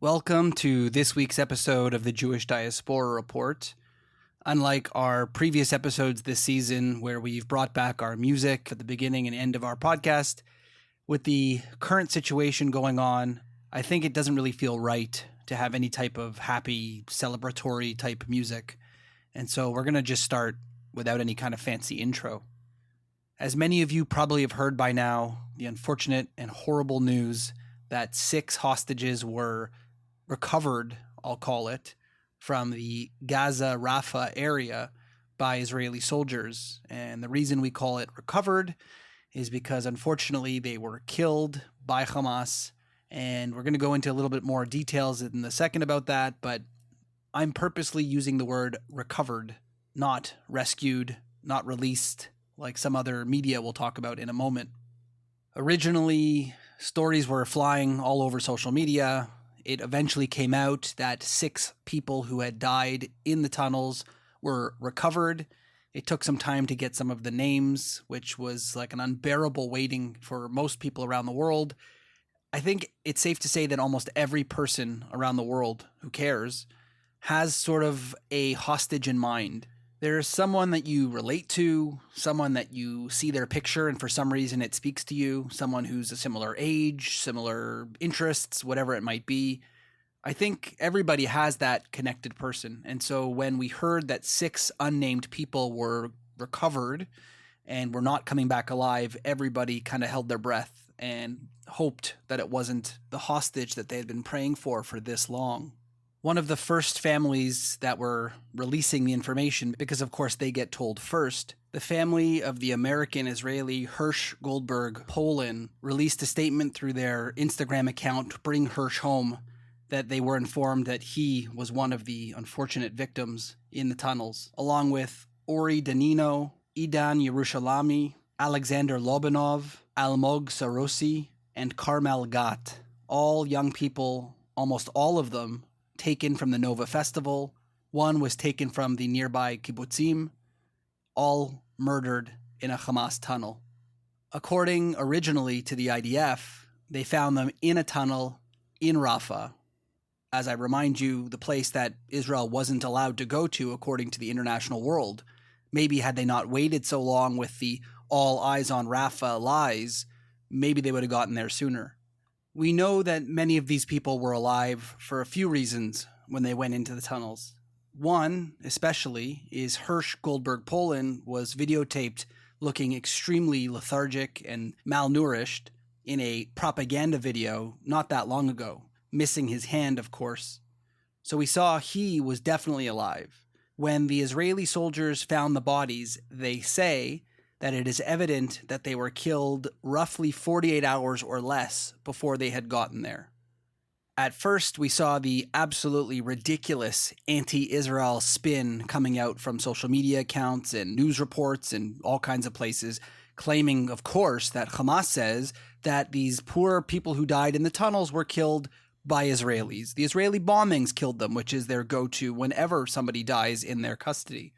Welcome to this week's episode of the Jewish Diaspora Report. Unlike our previous episodes this season, where we've brought back our music at the beginning and end of our podcast, with the current situation going on, I think it doesn't really feel right to have any type of happy, celebratory type music. And so we're going to just start without any kind of fancy intro. As many of you probably have heard by now, the unfortunate and horrible news that 6 hostages were recovered, I'll call it, from the Gaza Raffah area by Israeli soldiers. And the reason we call it recovered is because unfortunately they were killed by Hamas. And we're going to go into a little bit more details in a second about that, but I'm purposely using the word recovered, not rescued, not released, like some other media we'll talk about in a moment. Originally, stories were flying all over social media. It eventually came out that 6 people who had died in the tunnels were recovered. It took some time to get some of the names, which was like an unbearable waiting for most people around the world. I think it's safe to say that almost every person around the world who cares has sort of a hostage in mind. There's someone that you relate to, someone that you see their picture and for some reason it speaks to you, someone who's a similar age, similar interests, whatever it might be. I think everybody has that connected person. And so when we heard that 6 unnamed people were recovered and were not coming back alive, everybody kind of held their breath and hoped that it wasn't the hostage that they had been praying for this long. One of the first families that were releasing the information, because of course they get told first, the family of the American-Israeli Hirsch Goldberg Poland released a statement through their Instagram account, Bring Hirsch Home, that they were informed that he was one of the unfortunate victims in the tunnels, along with Ori Danino, Idan Yerushalami, Alexander Lobanov, Almog Sarosi, and Carmel Gat, all young people, almost all of them, taken from the Nova Festival. One was taken from the nearby kibbutzim, all murdered in a Hamas tunnel. According originally to the IDF, they found them in a tunnel in Raffah. As I remind you, the place that Israel wasn't allowed to go to according to the international world. Maybe had they not waited so long with the all eyes on Raffah lies, maybe they would have gotten there sooner. We know that many of these people were alive for a few reasons when they went into the tunnels. One, especially, is Hirsch Goldberg Poland was videotaped looking extremely lethargic and malnourished in a propaganda video not that long ago, missing his hand, of course. So we saw he was definitely alive. When the Israeli soldiers found the bodies, they say that it is evident that they were killed roughly 48 hours or less before they had gotten there. At first, we saw the absolutely ridiculous anti-Israel spin coming out from social media accounts and news reports and all kinds of places, claiming, of course, that Hamas says that these poor people who died in the tunnels were killed by Israelis. The Israeli bombings killed them, which is their go-to whenever somebody dies in their custody.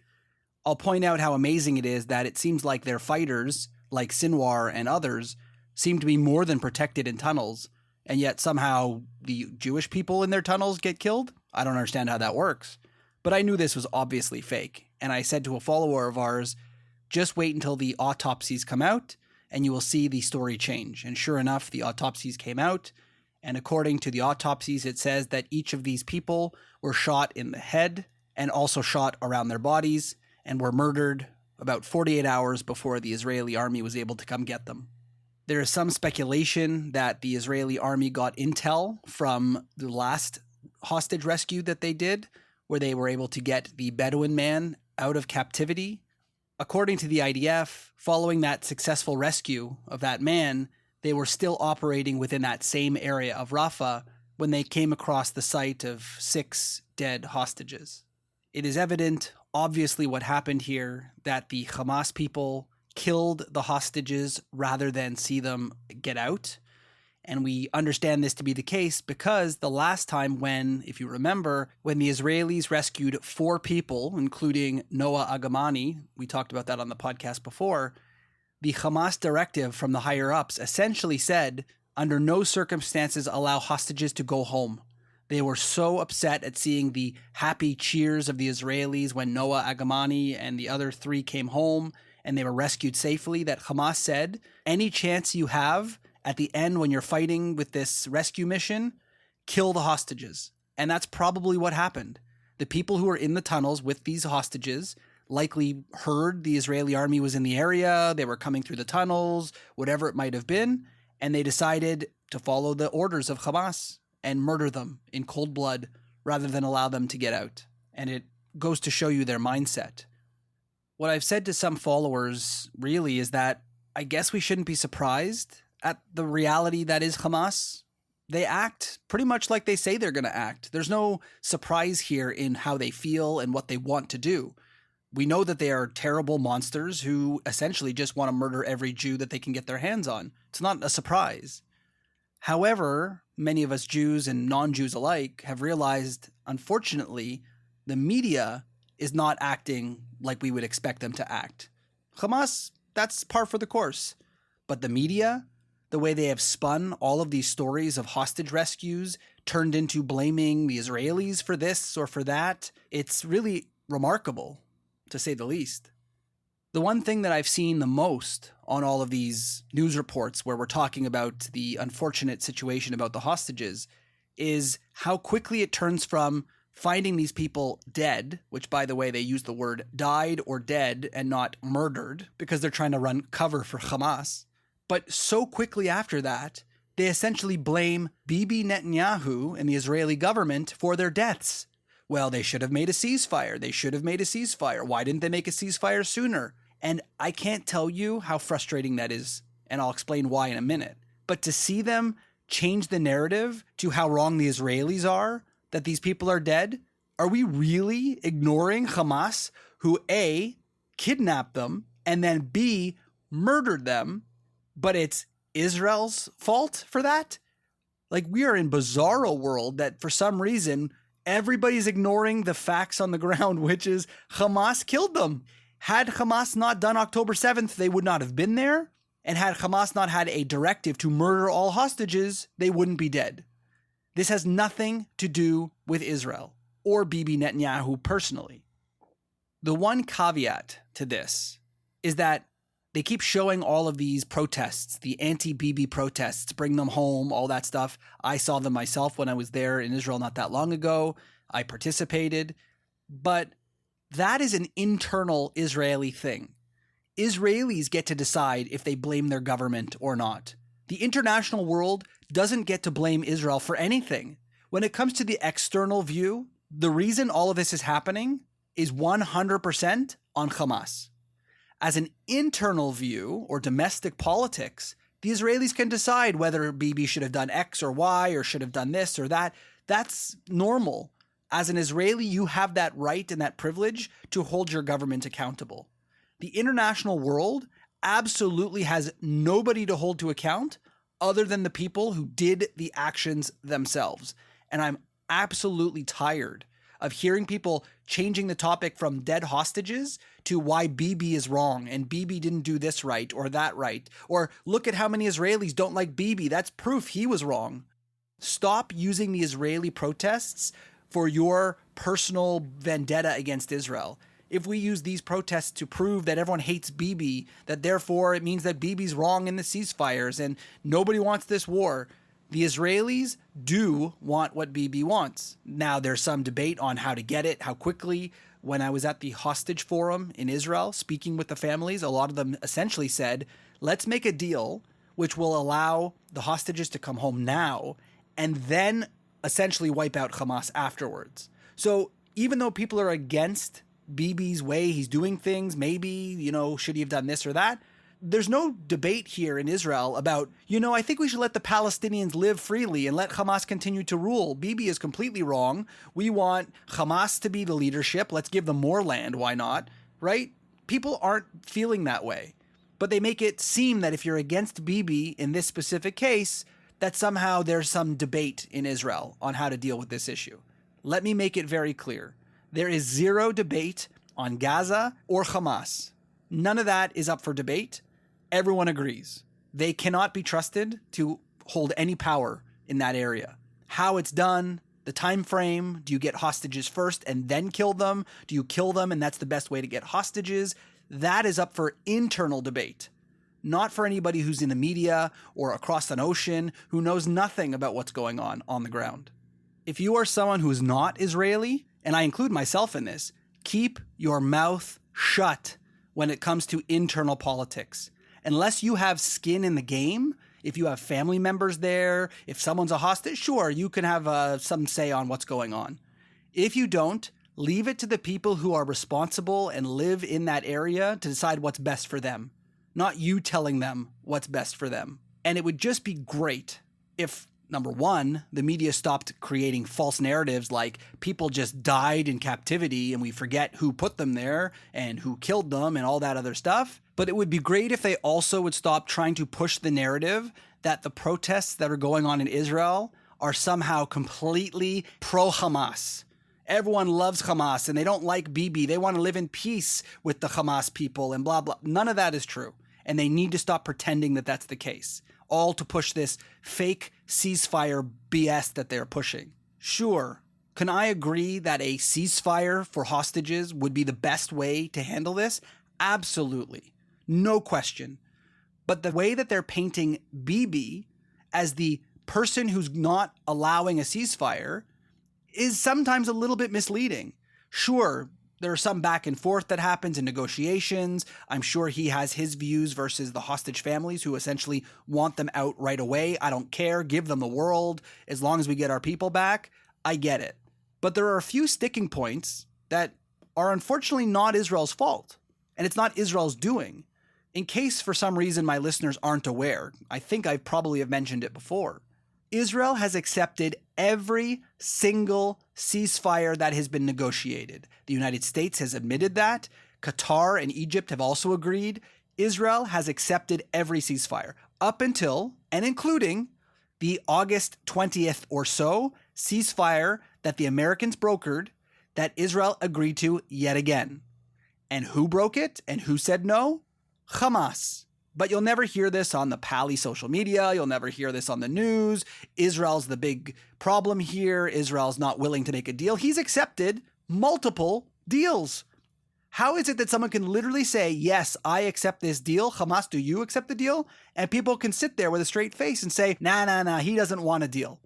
I'll point out how amazing it is that it seems like their fighters, like Sinwar and others, seem to be more than protected in tunnels, and yet somehow the Jewish people in their tunnels get killed? I don't understand how that works. But I knew this was obviously fake, and I said to a follower of ours, just wait until the autopsies come out, and you will see the story change. And sure enough, the autopsies came out, and according to the autopsies, it says that each of these people were shot in the head and also shot around their bodies, and were murdered about 48 hours before the Israeli army was able to come get them. There is some speculation that the Israeli army got intel from the last hostage rescue that they did, where they were able to get the Bedouin man out of captivity. According to the IDF, following that successful rescue of that man, they were still operating within that same area of Raffah when they came across the site of 6 dead hostages. It is evident, obviously, what happened here, that the Hamas people killed the hostages rather than see them get out. And we understand this to be the case because the last time when, if you remember, when the Israelis rescued 4 people, including Noah Agamani, we talked about that on the podcast before, the Hamas directive from the higher-ups essentially said, under no circumstances allow hostages to go home. They were so upset at seeing the happy cheers of the Israelis when Noah Agamani and the other 3 came home and they were rescued safely that Hamas said, any chance you have at the end when you're fighting with this rescue mission, kill the hostages. And that's probably what happened. The people who were in the tunnels with these hostages likely heard the Israeli army was in the area, they were coming through the tunnels, whatever it might have been, and they decided to follow the orders of Hamas and murder them in cold blood rather than allow them to get out. And it goes to show you their mindset. What I've said to some followers really is that I guess we shouldn't be surprised at the reality that is Hamas. They act pretty much like they say they're going to act. There's no surprise here in how they feel and what they want to do. We know that they are terrible monsters who essentially just want to murder every Jew that they can get their hands on. It's not a surprise. However, many of us Jews and non-Jews alike have realized, unfortunately, the media is not acting like we would expect them to act. Hamas, that's par for the course. But the media, the way they have spun all of these stories of hostage rescues, turned into blaming the Israelis for this or for that, it's really remarkable, to say the least. The one thing that I've seen the most on all of these news reports where we're talking about the unfortunate situation about the hostages is how quickly it turns from finding these people dead, which, by the way, they use the word died or dead and not murdered because they're trying to run cover for Hamas. But so quickly after that, they essentially blame Bibi Netanyahu and the Israeli government for their deaths. Well, they should have made a ceasefire. They should have made a ceasefire. Why didn't they make a ceasefire sooner? And I can't tell you how frustrating that is, and I'll explain why in a minute. But to see them change the narrative to how wrong the Israelis are, that these people are dead, are we really ignoring Hamas, who A, kidnapped them, and then B, murdered them, but it's Israel's fault for that? Like, we are in bizarro world that for some reason everybody's ignoring the facts on the ground, which is Hamas killed them. Had Hamas not done October 7th, they would not have been there. And had Hamas not had a directive to murder all hostages, they wouldn't be dead. This has nothing to do with Israel or Bibi Netanyahu personally. The one caveat to this is that they keep showing all of these protests, the anti-Bibi protests, bring them home, all that stuff. I saw them myself when I was there in Israel not that long ago. I participated. But that is an internal Israeli thing. Israelis get to decide if they blame their government or not. The international world doesn't get to blame Israel for anything. When it comes to the external view, the reason all of this is happening is 100% on Hamas. As an internal view or domestic politics, the Israelis can decide whether Bibi should have done X or Y or should have done this or that. That's normal. As an Israeli, you have that right and that privilege to hold your government accountable. The international world absolutely has nobody to hold to account other than the people who did the actions themselves. And I'm absolutely tired of hearing people changing the topic from dead hostages to why Bibi is wrong and Bibi didn't do this right or that right. Or look at how many Israelis don't like Bibi. That's proof he was wrong. Stop using the Israeli protests for your personal vendetta against Israel. If we use these protests to prove that everyone hates Bibi, that therefore it means that Bibi's wrong in the ceasefires and nobody wants this war, the Israelis do want what Bibi wants. Now, there's some debate on how to get it, how quickly. When I was at the hostage forum in Israel, speaking with the families, a lot of them essentially said, let's make a deal which will allow the hostages to come home now and then essentially wipe out Hamas afterwards. So even though people are against Bibi's way he's doing things, maybe, should he have done this or that? There's no debate here in Israel about, I think we should let the Palestinians live freely and let Hamas continue to rule. Bibi is completely wrong. We want Hamas to be the leadership. Let's give them more land. Why not? Right? People aren't feeling that way. But they make it seem that if you're against Bibi in this specific case, that somehow there's some debate in Israel on how to deal with this issue. Let me make it very clear. There is zero debate on Gaza or Hamas. None of that is up for debate. Everyone agrees. They cannot be trusted to hold any power in that area. How it's done, The time frame, do you get hostages first and then kill them? Do you kill them and that's the best way to get hostages? That is up for internal debate, not for anybody who's in the media or across an ocean who knows nothing about what's going on the ground. If you are someone who's not Israeli, and I include myself in this, keep your mouth shut when it comes to internal politics. Unless you have skin in the game, if you have family members there, if someone's a hostage, sure, you can have some say on what's going on. If you don't, leave it to the people who are responsible and live in that area to decide what's best for them, not you telling them what's best for them. And it would just be great if, number one, the media stopped creating false narratives like people just died in captivity and we forget who put them there and who killed them and all that other stuff. But it would be great if they also would stop trying to push the narrative that the protests that are going on in Israel are somehow completely pro-Hamas. Everyone loves Hamas and they don't like Bibi. They want to live in peace with the Hamas people and blah, blah. None of that is true. And they need to stop pretending that that's the case. All to push this fake ceasefire BS that they're pushing. Sure, can I agree that a ceasefire for hostages would be the best way to handle this? Absolutely. No question. But the way that they're painting Bibi as the person who's not allowing a ceasefire is sometimes a little bit misleading. Sure, there's some back and forth that happens in negotiations. I'm sure he has his views versus the hostage families who essentially want them out right away. I don't care. Give them the world as long as we get our people back. I get it. But there are a few sticking points that are unfortunately not Israel's fault. And it's not Israel's doing. In case for some reason my listeners aren't aware, I think I probably have mentioned it before. Israel has accepted every single ceasefire that has been negotiated. The United States has admitted that. Qatar and Egypt have also agreed. Israel has accepted every ceasefire up until and including the August 20th or so ceasefire that the Americans brokered that Israel agreed to yet again. And who broke it and who said no? Hamas. But you'll never hear this on the Pally social media. You'll never hear this on the news. Israel's the big problem here. Israel's not willing to make a deal. He's accepted multiple deals. How is it that someone can literally say, yes, I accept this deal? Hamas, do you accept the deal? And people can sit there with a straight face and say, nah, he doesn't want a deal.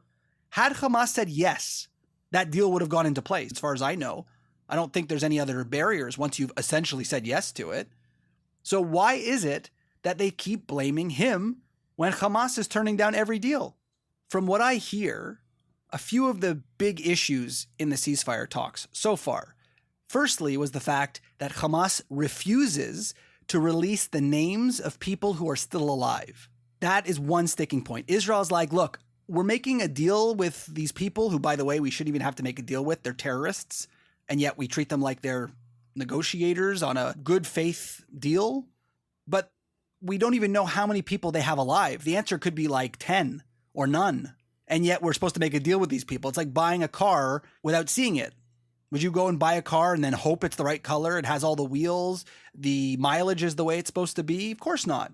Had Hamas said yes, that deal would have gone into place. As far as I know, I don't think there's any other barriers once you've essentially said yes to it. So why is it that they keep blaming him when Hamas is turning down every deal? From what I hear, a few of the big issues in the ceasefire talks so far. Firstly was the fact that Hamas refuses to release the names of people who are still alive. That is one sticking point. Israel's like, look, we're making a deal with these people who, by the way, we shouldn't even have to make a deal with. They're terrorists. And yet we treat them like they're negotiators on a good faith deal. But we don't even know how many people they have alive. The answer could be like 10 or none. And yet we're supposed to make a deal with these people. It's like buying a car without seeing it. Would you go and buy a car and then hope it's the right color? It has all the wheels. The mileage is the way it's supposed to be? Of course not.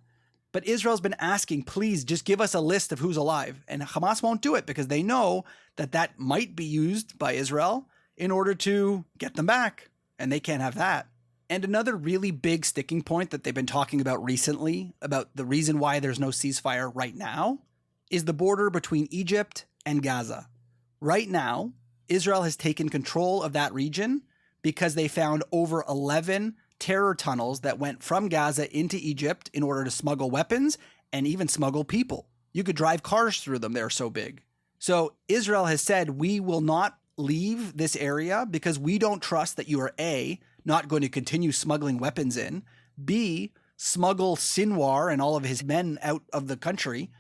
But Israel's been asking, please just give us a list of who's alive. And Hamas won't do it because they know that that might be used by Israel in order to get them back. And they can't have that. And another really big sticking point that they've been talking about recently, about the reason why there's no ceasefire right now, is the border between Egypt and Gaza. Right now, Israel has taken control of that region because they found over 11 terror tunnels that went from Gaza into Egypt in order to smuggle weapons and even smuggle people. You could drive cars through them. They're so big. So Israel has said, we will not leave this area because we don't trust that you are A, not going to continue smuggling weapons in, B, smuggle Sinwar and all of his men out of the country,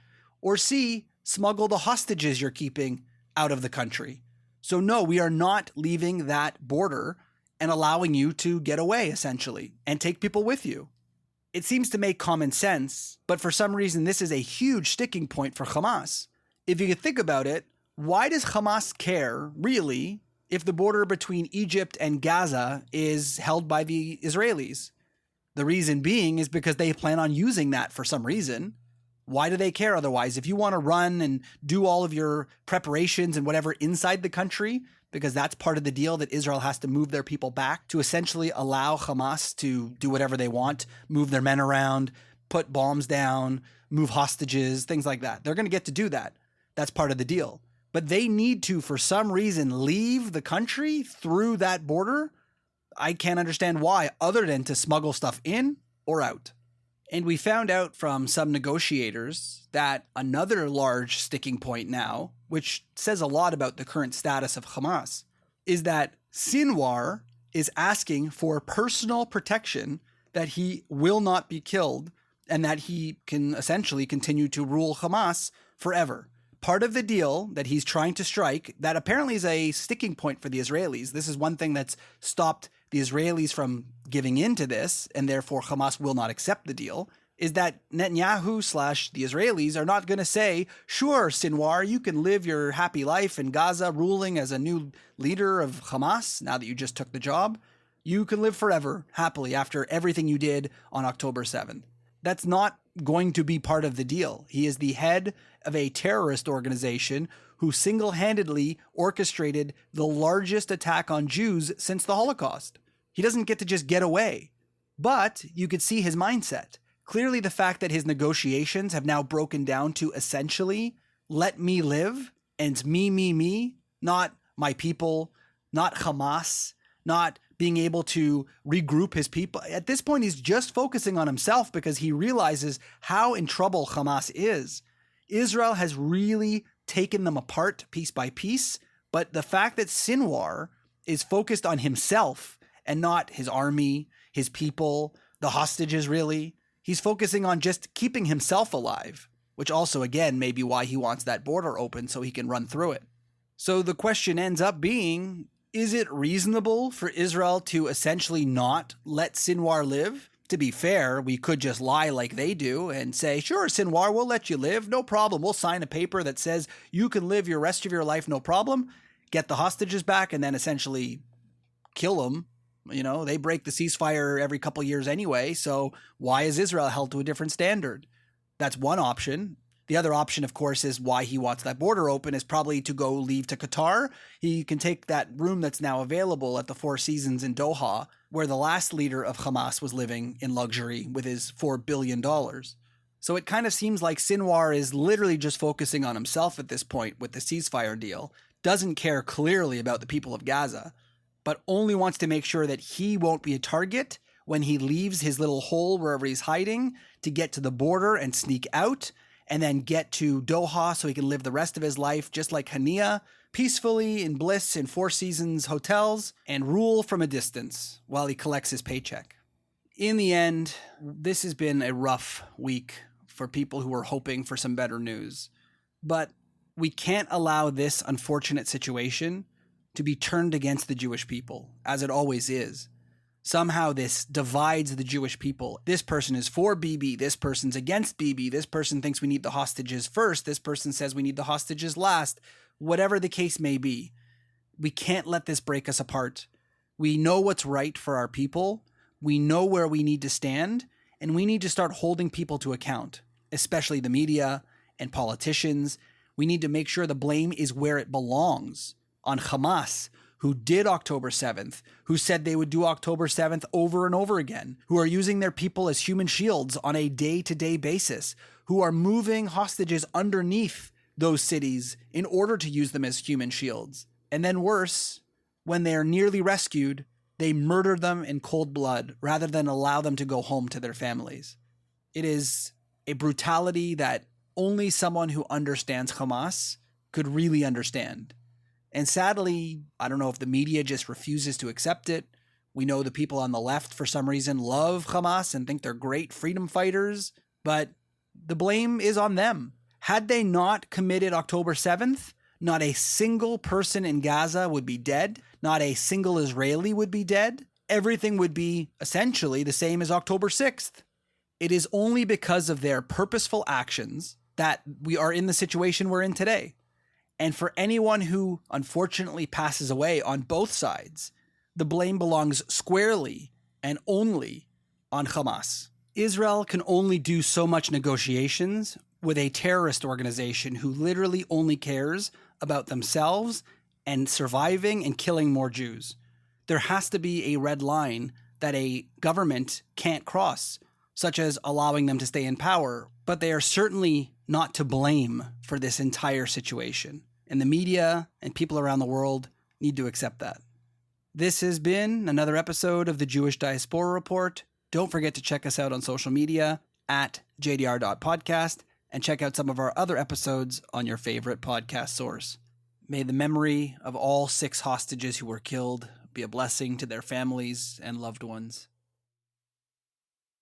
or C, smuggle the hostages you're keeping out of the country. So no, we are not leaving that border and allowing you to get away, essentially, and take people with you. It seems to make common sense, but for some reason, this is a huge sticking point for Hamas. If you could think about it, why does Hamas care, really, if the border between Egypt and Gaza is held by the Israelis? The reason being is because they plan on using that for some reason. Why do they care otherwise? If you want to run and do all of your preparations and whatever inside the country, because that's part of the deal, that Israel has to move their people back to essentially allow Hamas to do whatever they want, move their men around, put bombs down, move hostages, things like that. They're going to get to do that. That's part of the deal. But they need to, for some reason, leave the country through that border. I can't understand why, other than to smuggle stuff in or out. And we found out from some negotiators that another large sticking point now, which says a lot about the current status of Hamas, is that Sinwar is asking for personal protection, that he will not be killed and that he can essentially continue to rule Hamas forever. Part of the deal that he's trying to strike, that apparently is a sticking point for the Israelis. This is one thing that's stopped the Israelis from giving in to this, and therefore Hamas will not accept the deal, is that Netanyahu / the Israelis are not going to say, sure, Sinwar, you can live your happy life in Gaza ruling as a new leader of Hamas now that you just took the job. You can live forever, happily, after everything you did on October 7th. That's not going to be part of the deal. He is the head of a terrorist organization who single-handedly orchestrated the largest attack on Jews since the Holocaust. He doesn't get to just get away. But you could see his mindset. Clearly, the fact that his negotiations have now broken down to essentially let me live and me, not my people, not Hamas, not being able to regroup his people. At this point, he's just focusing on himself because he realizes how in trouble Hamas is. Israel has really taken them apart piece by piece, but the fact that Sinwar is focused on himself and not his army, his people, the hostages really, he's focusing on just keeping himself alive, which also, again, may be why he wants that border open so he can run through it. So the question ends up being, is it reasonable for Israel to essentially not let Sinwar live? To be fair, we could just lie like they do and say, sure, Sinwar, we'll let you live. No problem. We'll sign a paper that says you can live your rest of your life, no problem. Get the hostages back and then essentially kill them. You know, they break the ceasefire every couple years anyway. So why is Israel held to a different standard? That's one option. The other option, of course, is why he wants that border open is probably to go leave to Qatar. He can take that room that's now available at the Four Seasons in Doha, where the last leader of Hamas was living in luxury with his $4 billion. So it kind of seems like Sinwar is literally just focusing on himself at this point with the ceasefire deal, doesn't care clearly about the people of Gaza, but only wants to make sure that he won't be a target when he leaves his little hole wherever he's hiding to get to the border and sneak out, and then get to Doha so he can live the rest of his life just like Hania, peacefully in bliss in Four Seasons hotels, and rule from a distance while he collects his paycheck. In the end, this has been a rough week for people who were hoping for some better news. But we can't allow this unfortunate situation to be turned against the Jewish people, as it always is. Somehow this divides the Jewish people. This person is for Bibi. This person's against Bibi. This person thinks we need the hostages first. This person says we need the hostages last. Whatever the case may be, we can't let this break us apart. We know what's right for our people. We know where we need to stand, and we need to start holding people to account, especially the media and politicians. We need to make sure the blame is where it belongs, on Hamas, who did October 7th, who said they would do October 7th over and over again, who are using their people as human shields on a day-to-day basis, who are moving hostages underneath those cities in order to use them as human shields. And then worse, when they are nearly rescued, they murder them in cold blood rather than allow them to go home to their families. It is a brutality that only someone who understands Hamas could really understand. And sadly, I don't know if the media just refuses to accept it. We know the people on the left, for some reason, love Hamas and think they're great freedom fighters, but the blame is on them. Had they not committed October 7th, not a single person in Gaza would be dead. Not a single Israeli would be dead. Everything would be essentially the same as October 6th. It is only because of their purposeful actions that we are in the situation we're in today. And for anyone who unfortunately passes away on both sides, the blame belongs squarely and only on Hamas. Israel can only do so much negotiations with a terrorist organization who literally only cares about themselves and surviving and killing more Jews. There has to be a red line that a government can't cross, such as allowing them to stay in power, but they are certainly not to blame for this entire situation. And the media and people around the world need to accept that. This has been another episode of the Jewish Diaspora Report. Don't forget to check us out on social media at jdr.podcast and check out some of our other episodes on your favorite podcast source. May the memory of all 6 hostages who were killed be a blessing to their families and loved ones.